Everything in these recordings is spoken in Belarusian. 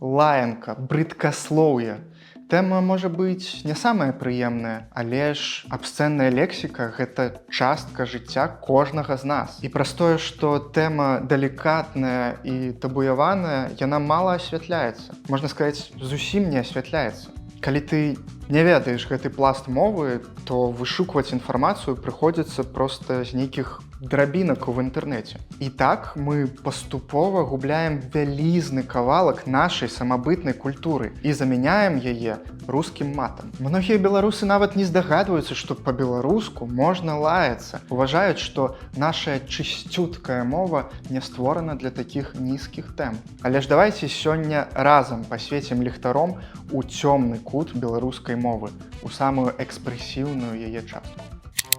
лаянка, брыдкаслоўе. Тэма можа быць не самая прыемная, але ж абсцэнная лексіка – гэта частка жыцця кожнага з нас. І праз тое, што тэма далікатная і табуяваная, яна мала асвятляецца. Можна сказаць, зусім не асвятляецца. Калі ты не ведаеш гэты пласт мовы, то вышукваць інфармацыю прыходзіцца проста з нейкіх драбінак у інтэрнэце. І так мы паступова губляем вялізны кавалак нашай самабытнай культуры і замяняем яе рускім матам. Многія беларусы нават не здагадваюцца, што па-беларуску можна лаяцца. Уважаюць, што наша чысцюткая мова не створана для такіх нізкіх тэм. Але ж давайце сёння разам пасвецім ліхтаром у цёмны кут беларускай мовы, у самую экспрэсіўную яе частку.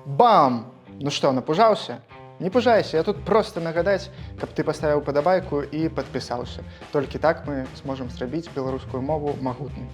Бам! Ну што, напужаўся? Не пужайся, я тут проста нагадаць, каб ты паставіў падабайку і падпісаўся. Толькі так мы зможам зрабіць беларускую мову магутнай.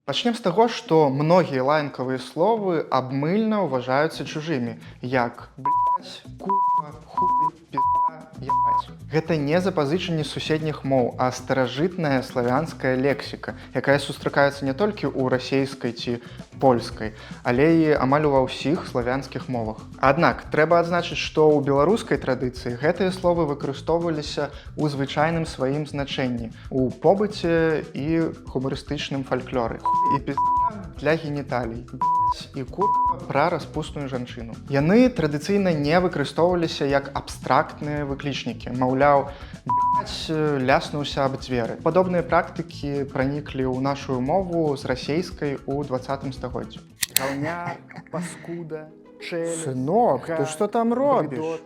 Пачнем з таго, што многія лаянкавыя словы абмыльна ўважаюцца чужымі, як блядь, курва, хуй, пізда, ябаць. Гэта не запазычанні суседніх моў, а старажытная славянская лексіка, якая сустракаецца не толькі ў расейскай ці польскай, але і амаль ува ўсіх славянскіх мовах. Аднак, трэба адзначыць, што ў беларускай традыцыі гэтыя словы выкарыстоўваліся ў звычайным сваім значэнні, у побыце і гумарыстычным фальклоры. І пізда для геніталій, і курва пра распусную жанчыну. Яны традыцыйна не выкарыстоўваліся як абстрактныя выклічнікі, маўляў, ляснуўся аб дзверы. Падобныя практыкі праніклі ў нашу мову з расейскай у 20 стагоддзі. Гаўняк, паскуда, чэлюсть, сынок, ты што там робіш?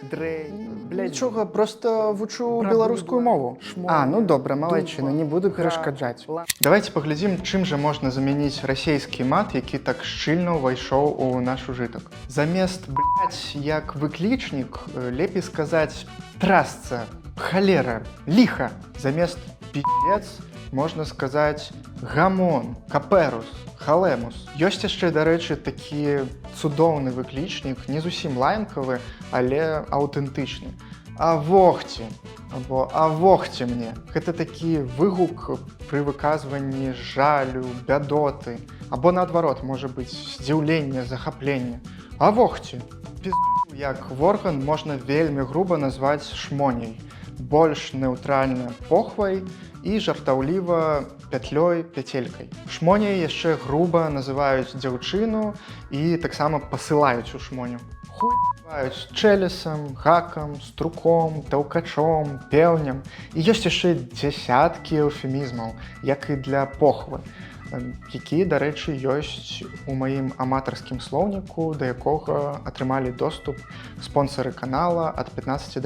Дрэй. Блядь, чога, просто вучу беларускую мову. А, ну добра, малайчына, не буду перашкаджаць. Давайте паглядзім, чым жа можна замяніць расейскі мат, які так шчыльна ўвайшоў у наш ужытак. Замест блядь, як выклічнік, лепей сказаць трасца, халера, ліха. Замест піздец можна сказаць гамон, каперус, халемус. Ёсць яшчэ, дарэчы, такі цудоўны выклічнік, не зусім лаянкавы, але аўтэнтычны. Авохці, або авохці мне. Гэта такі выгук пры выказванні жалю, бядоты, або наадварот, можа быць, здзіўлення, захаплення. Авохці. Пізду, як ворган можна вельмі груба назваць шмоняй. Больш неўтральна похвай і жартаўліва пятлёй, пяцелькай. Шмоняй яшчэ груба называюць дзяўчыну і таксама пасылаюць у шмоню. Хуй называюць чэлесам, гакам, струком, таўкачом, пеўнем. І ёсць яшчэ дзясяткі эўфемізмаў, як і для похвы, які, дарэчы, ёсць у маім аматарскім слоўніку, да якога атрымалі доступ спонсары канала ад $15.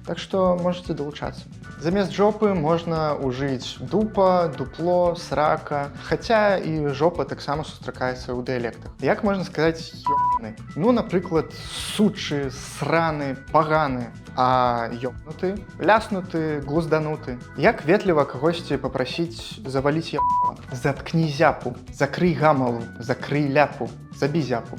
Так што можаце далучацца. Замест жопы можна ўжыць дупа, дупло, срака, хаця і жопа таксама сустракаецца ў дыялектах. Як можна сказаць ёбны? Ну, напрыклад, сучы, сраны, паганы, а ёбнуты, ляснуты, глуздануты. Як ветліва кагосьці папрасіць заваліць ёбала? Заткні зяпу, закрый гамалу, закрый ляпу, забі зяпу.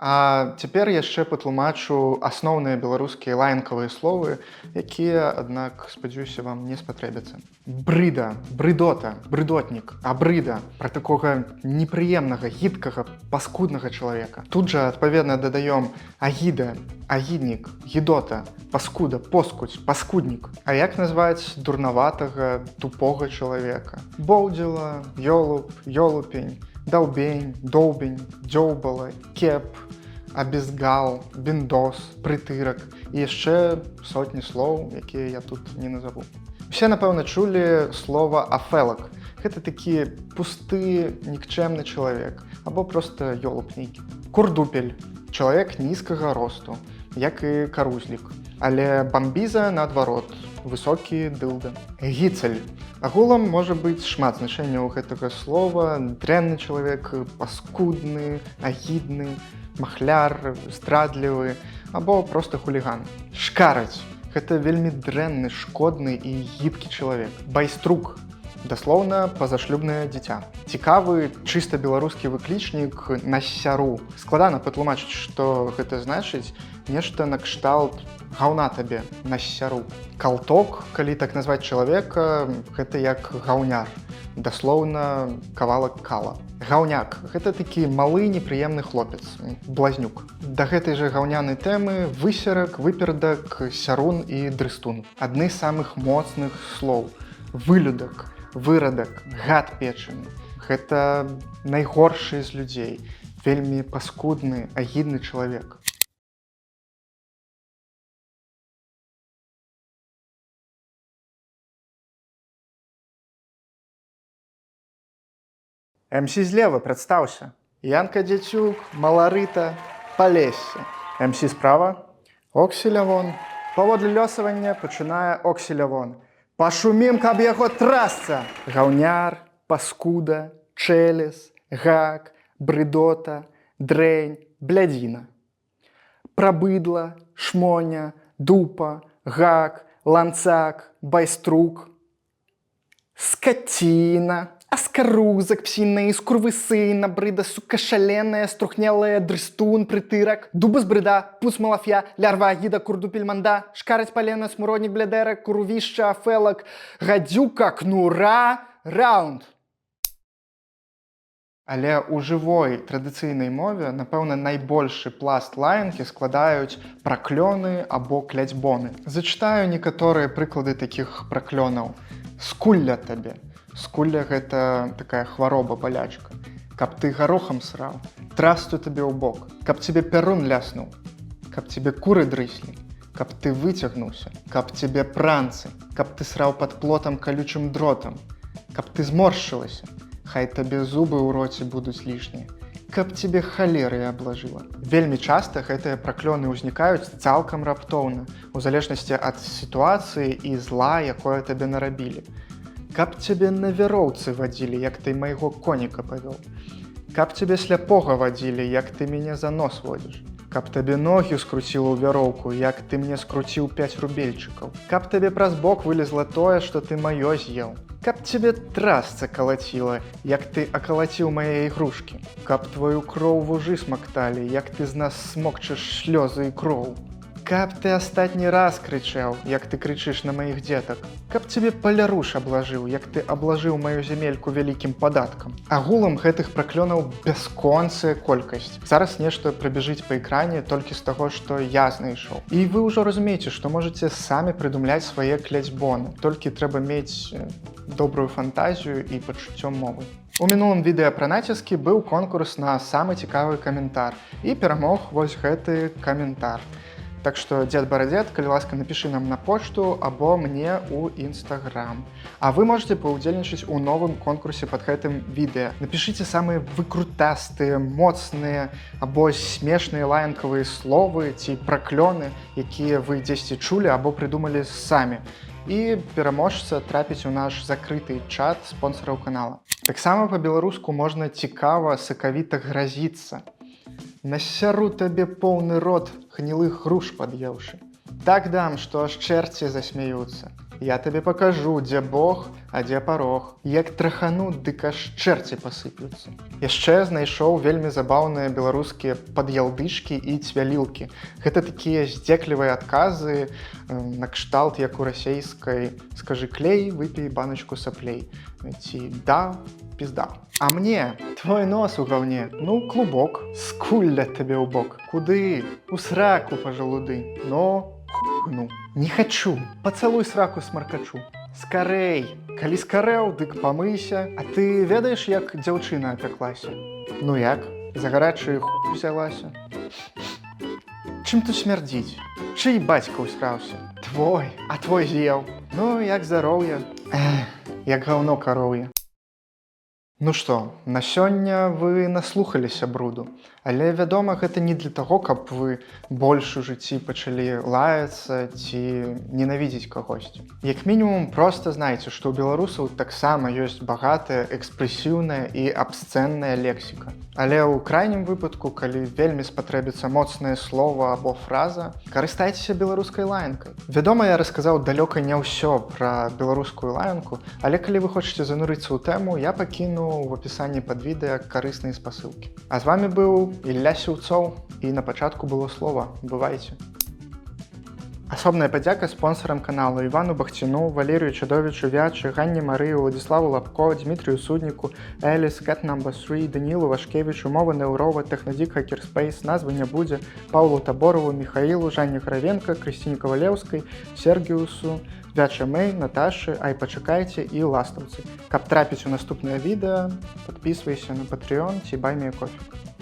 А цяпер яшчэ патлумачу асноўныя беларускія лаянкавыя словы, якія, аднак, спадзяюся, вам не спатрэбяцца. Брыда, брыдота, брыдотнік, абрыда, пра такога непрыемнага, гідкага, паскуднага чалавека. Тут жа, адпаведна, дадаём агіда, агіднік, гідота, паскуда, поскудзь, паскуднік. А як назваць дурнаватага, тупога чалавека? Боўдзіла, ёлуп, ёлупень, даўбень, доўбень, дзёўбала, кеп, абезгал, біндос, прытырак і яшчэ сотні слоў, якія я тут не назаву. Усе, напэўна, чулі слова афэлак. Гэта такі пусты, нікчэмны чалавек, або проста ёлуп нейкі. Курдупель – чалавек нізкага росту, як і карузлік. Але бамбіза, наадварот, высокі дылда. Гіцель. Агулам можа быць шмат значэнняў гэтага слова. Дрэнны чалавек, паскудны, агідны, махляр, здрадлівы, або проста хуліган. Шкараць. Гэта вельмі дрэнны, шкодны і гідкі чалавек. Байструк. даслоўна пазашлюбнае дзіця. Цікавы чыста беларускі выклічнік насяру. Складана патлумачыць, што гэта значыць, нешта накшталт гаўна табе насяру. Калток, калі так назваць чалавека, гэта як гаўняр. Даслоўна кавалак кала. Гаўняк – гэта такі малы непрыемны хлопец, блазнюк. Да гэтай жа гаўнянай тэмы высерак, выпердак, сярун і дрыстун. Адны з самых моцных слоў. Вылюдак, вырадак, гад печаны. Гэта найгоршы з людзей, вельмі паскудны, агідны чалавек. МС злева, прадстаўся. Янка Дзяцюк, Маларыта, Палессе. МС справа, Окселявон. Паводле лёсавання пачынае Окселявон. Пашумім, каб яго трасца! Гаўняр, паскуда, чэлес, гак, брыдота, дрэнь, блядзіна. Прабыдла, шмоня, дупа, гак, ланцак, байструк. Скаціна. Аскарузак, псіна, скурвысы, набрыда, сука шаленая, струхнелая, дрыстун, прытырак, дуба з брыда, пуц малаф'я, лярва, агіда, курдупель манда, шкараць палена, смуроднік блядэра, курвішча, афелак, гадзюка, кнура, раунд. Але ў жывой традыцыйнай мове, напэўна, найбольшы пласт лаянкі складаюць праклёны або кляцьбоны. Зачытаю некаторыя прыклады такіх праклёнаў. Скулля табе. Скулля – гэта такая хвароба, балячка. Каб ты гарохам сраў, трасту табе ў бок, каб цябе пярун ляснуў, каб цябе куры дрыслі, каб ты выцягнуўся, каб цябе пранцы, каб ты сраў пад плотам калючым дротам, каб ты зморшчылася, хай табе зубы ў роце будуць лішнія, каб цябе халеры аблажыла. Вельмі часта гэтыя праклёны ўзнікаюць цалкам раптоўна, у залежнасці ад сітуацыі і зла, якое табе нарабілі. Каб цябе на вяроўцы вадзілі, як ты майго коніка павёў. Каб цябе сляпога вадзілі, як ты мяне за нос водзіш. Каб табе ногі скруціла ў вяроўку, як ты мне скруціў 5 рубельчыкаў. Каб табе праз бок вылезла тое, што ты маё з'еў. Каб цябе трасца калаціла, як ты акалаціў мае ігрушкі. Каб твою кроў вужы смакталі, як ты з нас смокчаш слёзы і кроў. Каб ты астатні раз крычаў, як ты крычыш на маіх дзетак. Каб цябе паляруш аблажыў, як ты аблажыў маю зямельку вялікім падаткам. Агулам гэтых праклёнаў бясконцая колькасць. Зараз нешта прабяжыць па экране толькі з таго, што я знайшоў. І вы ўжо разумееце, што можаце самі прыдумляць свае кляцьбоны. Толькі трэба мець добрую фантазію і пачуццё мовы. У мінулым відэа пра націскі быў конкурс на самы цікавы каментар. І перамог вось гэты каментар. Так што, дзед Барадзед, калі ласка, напішы нам на почту або мне ў Інстаграм. А вы можете паўдзельнічаць у новым конкурсе пад гэтым відэа. Напішыце самыя выкрутастыя, моцныя або смешныя лаянкавыя словы ці праклёны, якія вы дзесьці чулі або прыдумалі самі. І пераможца трапіць у наш закрыты чат спонсараў канала. Таксама па-беларуску можна цікава, сакавіта гразіцца. Насяру табе поўны рот гнілых груш пад'еўшы. Так дам, што аж чэрці засмяюцца. Я табе пакажу, дзе Бог, а дзе парог. Як трахану, дык аж чэрці пасыплюцца. Яшчэ знайшоў вельмі забаўныя беларускія пад'ялдышкі і цвялілкі. Гэта такія здзеклівыя адказы, накшталт, як у расейскай «Скажы клей, выпей баначку саплей». Ці «Да, пізда». А мне твой нос у гаўне, ну, клубок, скулля табе ў бок. Куды? У сраку па жалуды. Но хуйну. Не хачу. Пацалуй сраку смаркачу. Скарэй. Калі скарэў, дык памыйся. А ты ведаеш, як дзяўчына апяклася? Ну як? За гарачую хуй взялася? Чым тут смярдзіць? Чый бацька ўсраўся? Твой. А твой з'еў. Ну, як здароўе? Як гаўно кароўе. Ну што, на сёння вы наслухаліся бруду, але, вядома, гэта не для таго, каб вы больш у жыцці пачалі лаяцца ці ненавідзець кагосьці. Як мінімум, проста знайце, што ў беларусаў таксама ёсць багатая, экспрэсіўная і абсцэнная лексіка. Але ў крайнім выпадку, калі вельмі спатрэбіцца моцнае слово або фраза, карыстайцеся беларускай лаянкай. Вядома, я расказаў далёка не ўсё пра беларускую лаянку, але калі вы хочаце занурыцца ў тэму, я пакіну ў апісанні пад відэа карысныя спасылкі. А з вами быў Ілля Сіўцоў, і на пачатку было слова. Бывайце! Асобная падзяка спонсарам каналу Івану Бахціну, Валерію Чадовічу, Вячы, Ганне Марыю, Владзіславу Лапко, Дмітрію Судніку, Эліс, Cat No. 3, Данілу Вашкевічу, Мова Неўрова, Тэхнадзік, Хакерспейс, назвы не будзе, Паўлу Таборову, Міхаілу, Жанне Гравенка, Крысціне Кавалеўскай, Сергіусу, Вяча Мэй, Наташы, Ай пачакайце і Ластаўцы. Каб трапіць у наступнае відэа, падпісвайся на Patreon ці Buy Me a Coffee.